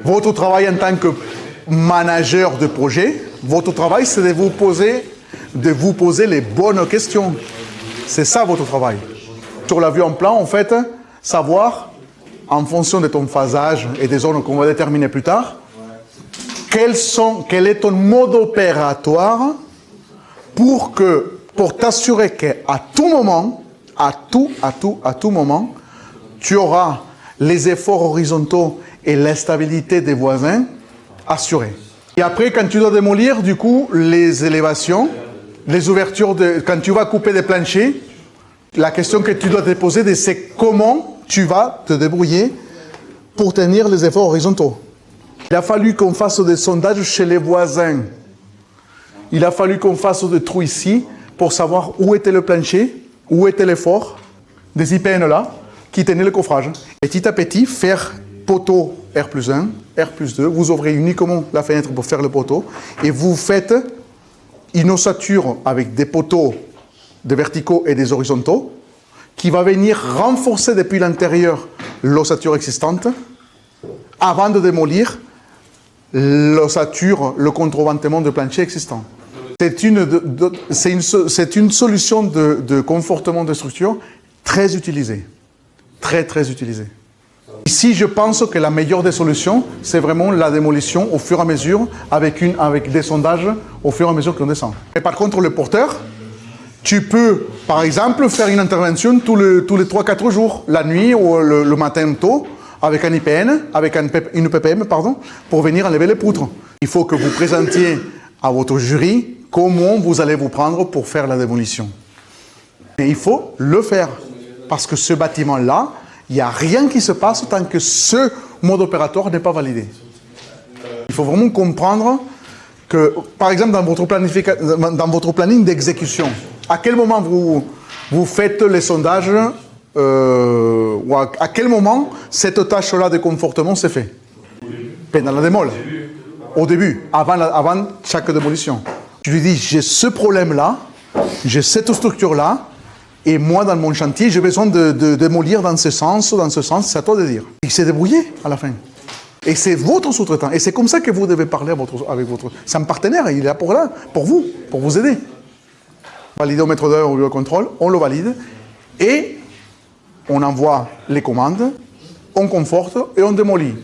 Votre travail en tant que manager de projet, votre travail, c'est de vous poser les bonnes questions. C'est ça votre travail. Sur la vue en plan, en fait, savoir, en fonction de ton phasage et des zones qu'on va déterminer plus tard, quel est ton mode opératoire pour t'assurer qu'à tout moment, à tout moment, tu auras les efforts horizontaux et la stabilité des voisins assurés. Et après, quand tu dois démolir, du coup, les élévations, les ouvertures, quand tu vas couper des planchers, la question que tu dois te poser, c'est comment tu vas te débrouiller pour tenir les efforts horizontaux. Il a fallu qu'on fasse des sondages chez les voisins. Il a fallu qu'on fasse des trous ici pour savoir où était le plancher, où était l'effort, des IPN là, qui tenaient le coffrage. Petit à petit, faire poteau R+1, R+2, vous ouvrez uniquement la fenêtre pour faire le poteau, et vous faites une ossature avec des poteaux, des verticaux et des horizontaux, qui va venir renforcer depuis l'intérieur l'ossature existante, avant de démolir l'ossature, le contreventement de plancher existant. C'est une solution de confortement de structure très utilisée. Très utilisée. Ici, je pense que la meilleure des solutions, c'est vraiment la démolition au fur et à mesure, avec des sondages au fur et à mesure qu'on descend. Et par contre, le porteur, tu peux, par exemple, faire une intervention tous les 3-4 jours, la nuit ou le matin tôt, avec un IPN, avec une PPM, pour venir enlever les poutres. Il faut que vous présentiez à votre jury comment vous allez vous prendre pour faire la démolition. Et il faut le faire, parce que ce bâtiment-là, il n'y a rien qui se passe tant que ce mode opératoire n'est pas validé. Il faut vraiment comprendre que, par exemple, dans votre planning d'exécution, à quel moment vous faites les sondages, ou à quel moment cette tâche-là de confortement s'est faite? Dans la démol. Au début, avant chaque démolition. Tu lui dis, j'ai ce problème-là, j'ai cette structure-là, et moi, dans mon chantier, j'ai besoin de démolir dans ce sens, c'est à toi de dire. Il s'est débrouillé à la fin. Et c'est votre sous-traitant. Et c'est comme ça que vous devez parler avec votre... C'est un partenaire, il est là pour vous aider. Valider au maître d'œuvre ou au contrôle, on le valide, et on envoie les commandes, on conforte et on démolit.